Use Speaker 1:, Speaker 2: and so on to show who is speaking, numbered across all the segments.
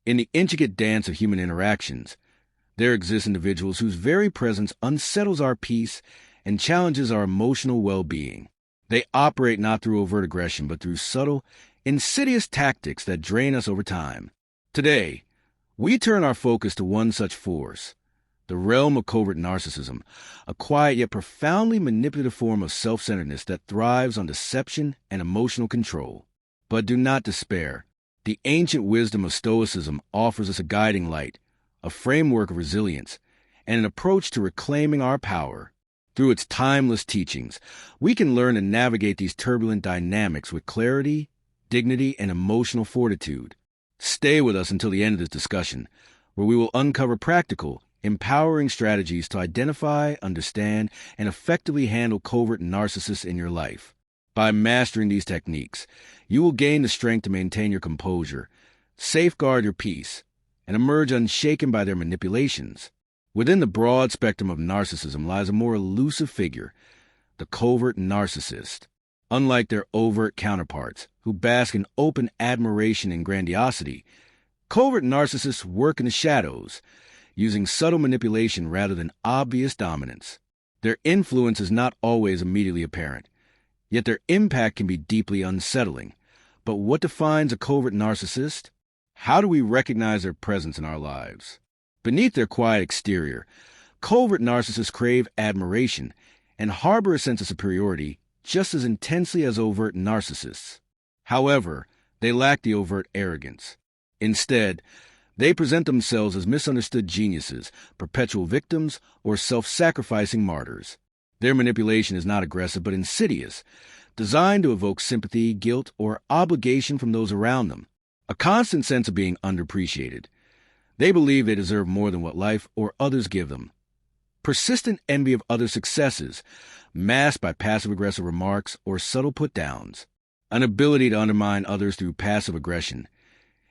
Speaker 1: In the intricate dance of human interactions, there exist individuals whose very presence unsettles our peace and challenges our emotional well-being. They operate not through overt aggression, but through subtle, insidious tactics that drain us over time. Today, we turn our focus to one such force, the realm of covert narcissism, a quiet yet profoundly manipulative form of self-centeredness that thrives on deception and emotional control. But do not despair. The ancient wisdom of Stoicism offers us a guiding light, a framework of resilience, and an approach to reclaiming our power. Through its timeless teachings, we can learn to navigate these turbulent dynamics with clarity, dignity, and emotional fortitude. Stay with us until the end of this discussion, where we will uncover practical, empowering strategies to identify, understand, and effectively handle covert narcissists in your life. By mastering these techniques, you will gain the strength to maintain your composure, safeguard your peace, and emerge unshaken by their manipulations. Within the broad spectrum of narcissism lies a more elusive figure, the covert narcissist. Unlike their overt counterparts, who bask in open admiration and grandiosity, covert narcissists work in the shadows, using subtle manipulation rather than obvious dominance. Their influence is not always immediately apparent, yet their impact can be deeply unsettling. But what defines a covert narcissist? How do we recognize their presence in our lives? Beneath their quiet exterior, covert narcissists crave admiration and harbor a sense of superiority just as intensely as overt narcissists. However, they lack the overt arrogance. Instead, they present themselves as misunderstood geniuses, perpetual victims, or self-sacrificing martyrs. Their manipulation is not aggressive but insidious, designed to evoke sympathy, guilt, or obligation from those around them, a constant sense of being underappreciated. They believe they deserve more than what life or others give them. Persistent envy of others' successes, masked by passive-aggressive remarks or subtle put-downs. An ability to undermine others through passive aggression,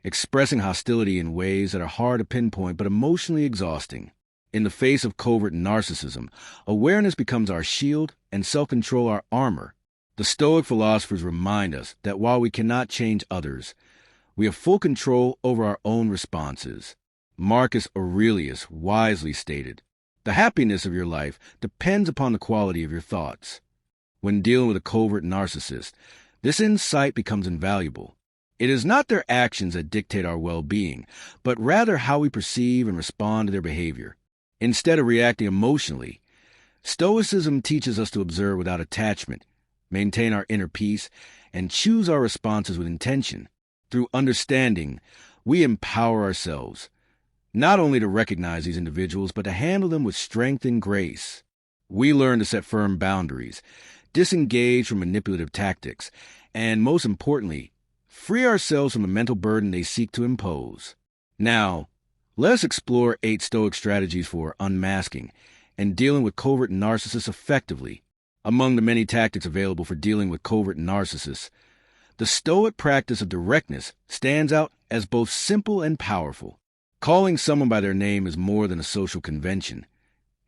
Speaker 1: expressing hostility in ways that are hard to pinpoint but emotionally exhausting. In the face of covert narcissism, awareness becomes our shield and self-control our armor. The Stoic philosophers remind us that while we cannot change others, we have full control over our own responses. Marcus Aurelius wisely stated, "The happiness of your life depends upon the quality of your thoughts." When dealing with a covert narcissist, this insight becomes invaluable. It is not their actions that dictate our well-being, but rather how we perceive and respond to their behavior. Instead of reacting emotionally, Stoicism teaches us to observe without attachment, maintain our inner peace, and choose our responses with intention. Through understanding, we empower ourselves, not only to recognize these individuals, but to handle them with strength and grace. We learn to set firm boundaries, disengage from manipulative tactics, and most importantly, free ourselves from the mental burden they seek to impose. Now, let us explore 8 Stoic strategies for unmasking and dealing with covert narcissists effectively. Among the many tactics available for dealing with covert narcissists, the Stoic practice of directness stands out as both simple and powerful. Calling someone by their name is more than a social convention.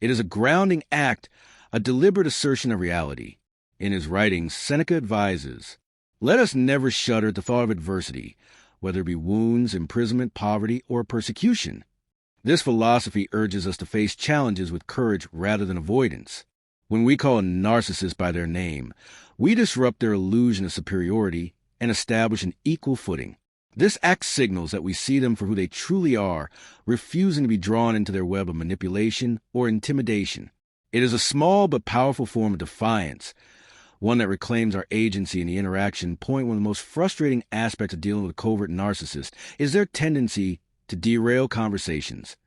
Speaker 1: It is a grounding act, a deliberate assertion of reality. In his writings, Seneca advises, "Let us never shudder at the thought of adversity, whether it be wounds, imprisonment, poverty, or persecution." This philosophy urges us to face challenges with courage rather than avoidance. When we call a narcissist by their name, we disrupt their illusion of superiority and establish an equal footing. This act signals that we see them for who they truly are, refusing to be drawn into their web of manipulation or intimidation. It is a small but powerful form of defiance, one that reclaims our agency in the interaction. One of the most frustrating aspects of dealing with a covert narcissist is their tendency to derail conversations,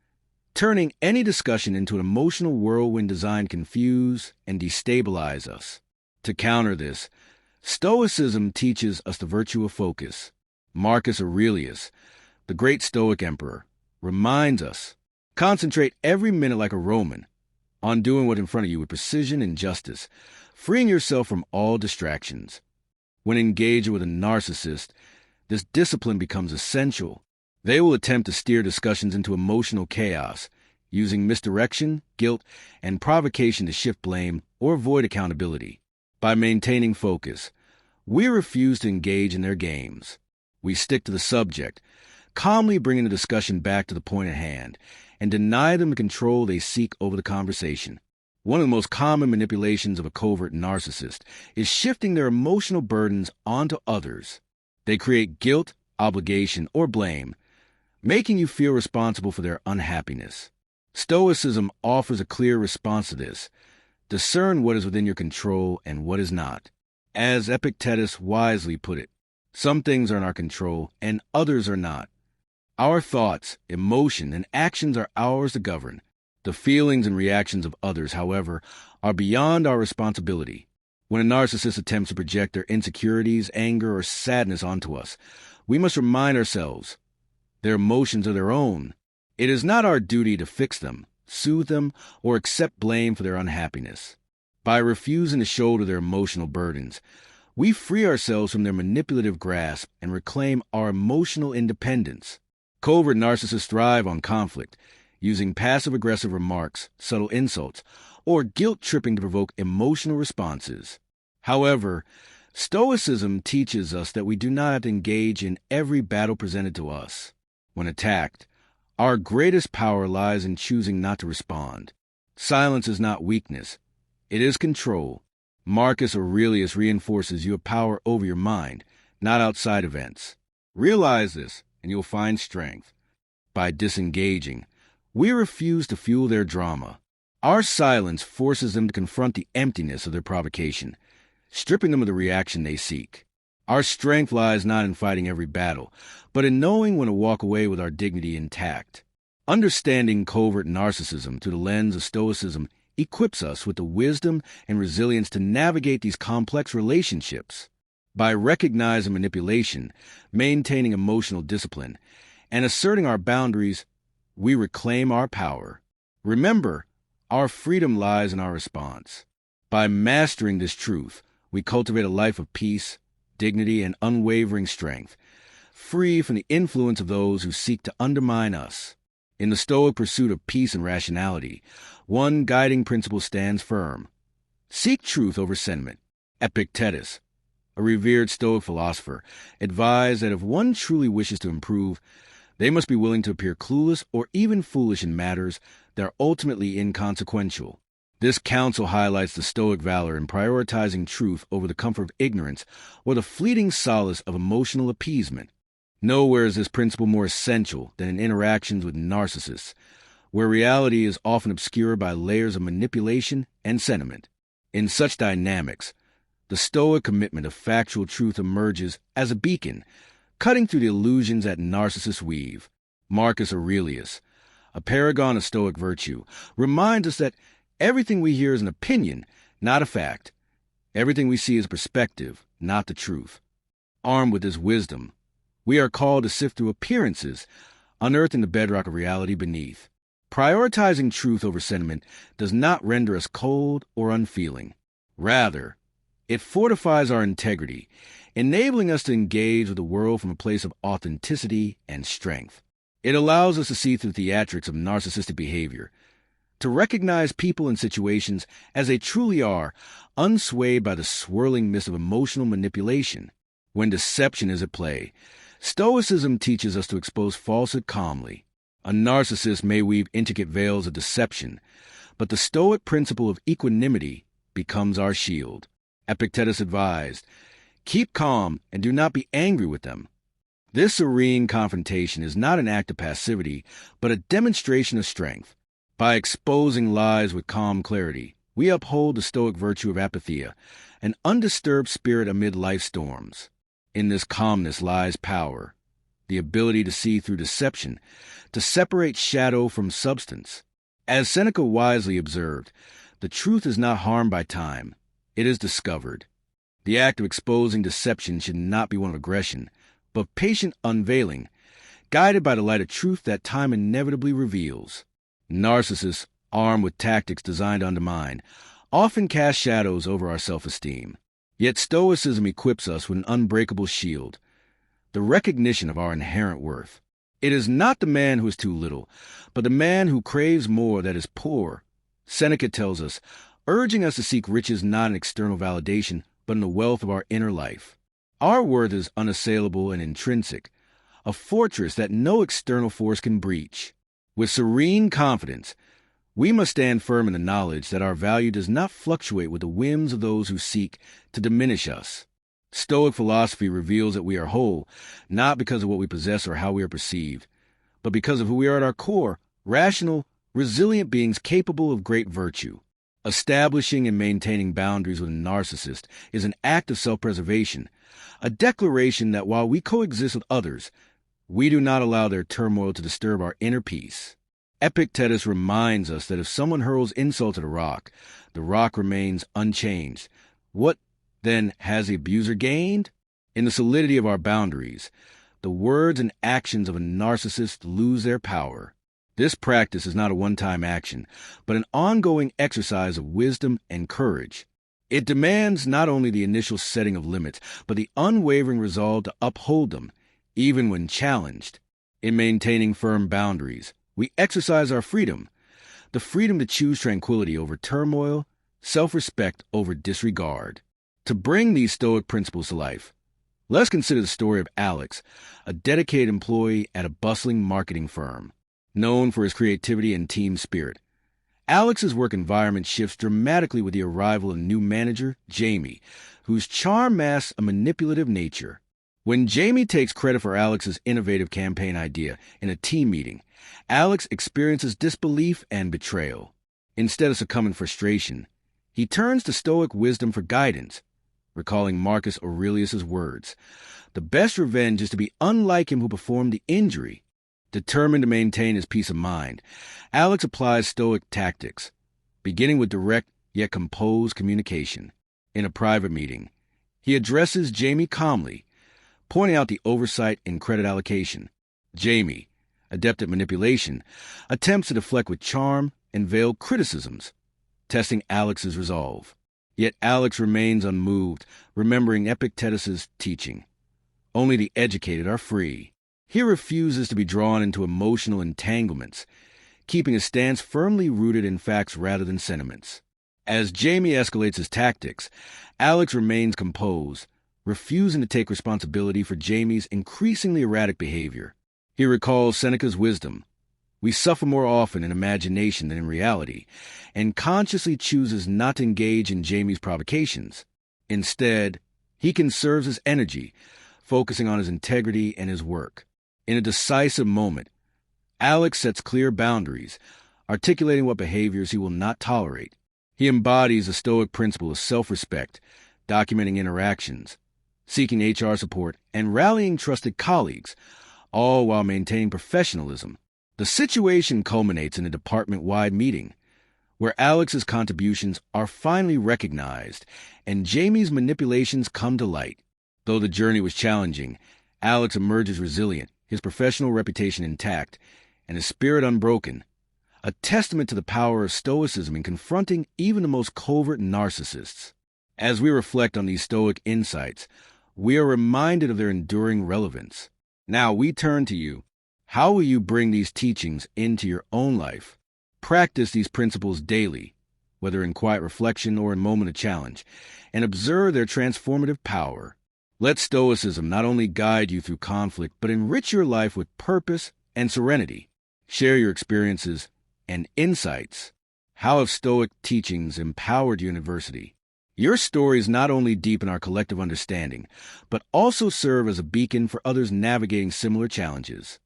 Speaker 1: turning any discussion into an emotional whirlwind designed to confuse and destabilize us. To counter this, Stoicism teaches us the virtue of focus. Marcus Aurelius, the great Stoic emperor, reminds us, concentrate every minute like a Roman on doing what's in front of you with precision and justice, freeing yourself from all distractions. When engaging with a narcissist, this discipline becomes essential. They will attempt to steer discussions into emotional chaos, using misdirection, guilt, and provocation to shift blame or avoid accountability. By maintaining focus, we refuse to engage in their games. We stick to the subject, calmly bringing the discussion back to the point at hand, and deny them the control they seek over the conversation. One of the most common manipulations of a covert narcissist is shifting their emotional burdens onto others. They create guilt, obligation, or blame, making you feel responsible for their unhappiness. Stoicism offers a clear response to this. Discern what is within your control and what is not. As Epictetus wisely put it, some things are in our control and others are not. Our thoughts, emotion, and actions are ours to govern. The feelings and reactions of others, however, are beyond our responsibility. When a narcissist attempts to project their insecurities, anger, or sadness onto us, we must remind ourselves their emotions are their own. It is not our duty to fix them, soothe them, or accept blame for their unhappiness. By refusing to shoulder their emotional burdens, we free ourselves from their manipulative grasp and reclaim our emotional independence. Covert narcissists thrive on conflict, using passive-aggressive remarks, subtle insults, or guilt-tripping to provoke emotional responses. However, Stoicism teaches us that we do not have to engage in every battle presented to us. When attacked, our greatest power lies in choosing not to respond. Silence is not weakness. It is control. Marcus Aurelius reinforces you have power over your mind, not outside events. Realize this, and you'll find strength. By disengaging, we refuse to fuel their drama. Our silence forces them to confront the emptiness of their provocation, stripping them of the reaction they seek. Our strength lies not in fighting every battle, but in knowing when to walk away with our dignity intact. Understanding covert narcissism through the lens of Stoicism equips us with the wisdom and resilience to navigate these complex relationships. By recognizing manipulation, maintaining emotional discipline, and asserting our boundaries, we reclaim our power. Remember, our freedom lies in our response. By mastering this truth, we cultivate a life of peace, dignity, and unwavering strength, free from the influence of those who seek to undermine us. In the Stoic pursuit of peace and rationality, one guiding principle stands firm. Seek truth over sentiment. Epictetus, a revered Stoic philosopher, advised that if one truly wishes to improve, they must be willing to appear clueless or even foolish in matters that are ultimately inconsequential. This counsel highlights the Stoic valor in prioritizing truth over the comfort of ignorance or the fleeting solace of emotional appeasement. Nowhere is this principle more essential than in interactions with narcissists, where reality is often obscured by layers of manipulation and sentiment. In such dynamics, the Stoic commitment of factual truth emerges as a beacon, cutting through the illusions that narcissists weave. Marcus Aurelius, a paragon of Stoic virtue, reminds us that everything we hear is an opinion, not a fact. Everything we see is perspective, not the truth. Armed with this wisdom, we are called to sift through appearances, unearthing the bedrock of reality beneath. Prioritizing truth over sentiment does not render us cold or unfeeling. Rather, it fortifies our integrity, enabling us to engage with the world from a place of authenticity and strength. It allows us to see through the theatrics of narcissistic behavior, to recognize people and situations as they truly are, unswayed by the swirling mist of emotional manipulation. When deception is at play, Stoicism teaches us to expose falsehood calmly. A narcissist may weave intricate veils of deception, but the Stoic principle of equanimity becomes our shield. Epictetus advised, "Keep calm and do not be angry with them." This serene confrontation is not an act of passivity, but a demonstration of strength. By exposing lies with calm clarity, we uphold the Stoic virtue of apatheia, an undisturbed spirit amid life's storms. In this calmness lies power, the ability to see through deception, to separate shadow from substance. As Seneca wisely observed, the truth is not harmed by time, it is discovered. The act of exposing deception should not be one of aggression, but patient unveiling, guided by the light of truth that time inevitably reveals. Narcissists, armed with tactics designed to undermine, often cast shadows over our self-esteem. Yet Stoicism equips us with an unbreakable shield, the recognition of our inherent worth. It is not the man who is too little, but the man who craves more that is poor. Seneca tells us, urging us to seek riches not in external validation, but in the wealth of our inner life. Our worth is unassailable and intrinsic. a fortress that no external force can breach. With serene confidence, we must stand firm in the knowledge that our value does not fluctuate with the whims of those who seek to diminish us. Stoic philosophy reveals that we are whole, not because of what we possess or how we are perceived, but because of who we are at our core, rational, resilient beings capable of great virtue. Establishing and maintaining boundaries with a narcissist is an act of self-preservation, a declaration that while we coexist with others, we do not allow their turmoil to disturb our inner peace. Epictetus reminds us that if someone hurls insult at a rock, the rock remains unchanged. What, then, has the abuser gained? In the solidity of our boundaries, the words and actions of a narcissist lose their power. This practice is not a one-time action, but an ongoing exercise of wisdom and courage. It demands not only the initial setting of limits, but the unwavering resolve to uphold them, even when challenged. In maintaining firm boundaries, we exercise our freedom, the freedom to choose tranquility over turmoil, self-respect over disregard. To bring these Stoic principles to life, let's consider the story of Alex, a dedicated employee at a bustling marketing firm. Known for his creativity and team spirit, Alex's work environment shifts dramatically with the arrival of new manager, Jamie, whose charm masks a manipulative nature. When Jamie takes credit for Alex's innovative campaign idea in a team meeting, Alex experiences disbelief and betrayal. Instead of succumbing to frustration, he turns to Stoic wisdom for guidance, recalling Marcus Aurelius's words, "The best revenge is to be unlike him who performed the injury." Determined to maintain his peace of mind, Alex applies Stoic tactics, beginning with direct yet composed communication. In a private meeting, he addresses Jamie calmly, pointing out the oversight in credit allocation. Jamie, adept at manipulation, attempts to deflect with charm and veil criticisms, testing Alex's resolve. Yet Alex remains unmoved, remembering Epictetus's teaching. Only the educated are free. He refuses to be drawn into emotional entanglements, keeping his stance firmly rooted in facts rather than sentiments. As Jamie escalates his tactics, Alex remains composed, refusing to take responsibility for Jamie's increasingly erratic behavior. He recalls Seneca's wisdom. We suffer more often in imagination than in reality, and consciously chooses not to engage in Jamie's provocations. Instead, he conserves his energy, focusing on his integrity and his work. In a decisive moment, Alex sets clear boundaries, articulating what behaviors he will not tolerate. He embodies the Stoic principle of self-respect, documenting interactions, seeking HR support, and rallying trusted colleagues, all while maintaining professionalism. The situation culminates in a department-wide meeting, where Alex's contributions are finally recognized and Jamie's manipulations come to light. Though the journey was challenging, Alex emerges resilient, his professional reputation intact, and his spirit unbroken, a testament to the power of Stoicism in confronting even the most covert narcissists. As we reflect on these Stoic insights, we are reminded of their enduring relevance. Now we turn to you. How will you bring these teachings into your own life? Practice these principles daily, whether in quiet reflection or in moment of challenge, and observe their transformative power. Let Stoicism not only guide you through conflict, but enrich your life with purpose and serenity. Share your experiences and insights. How have Stoic teachings empowered your university? Your stories not only deepen our collective understanding, but also serve as a beacon for others navigating similar challenges.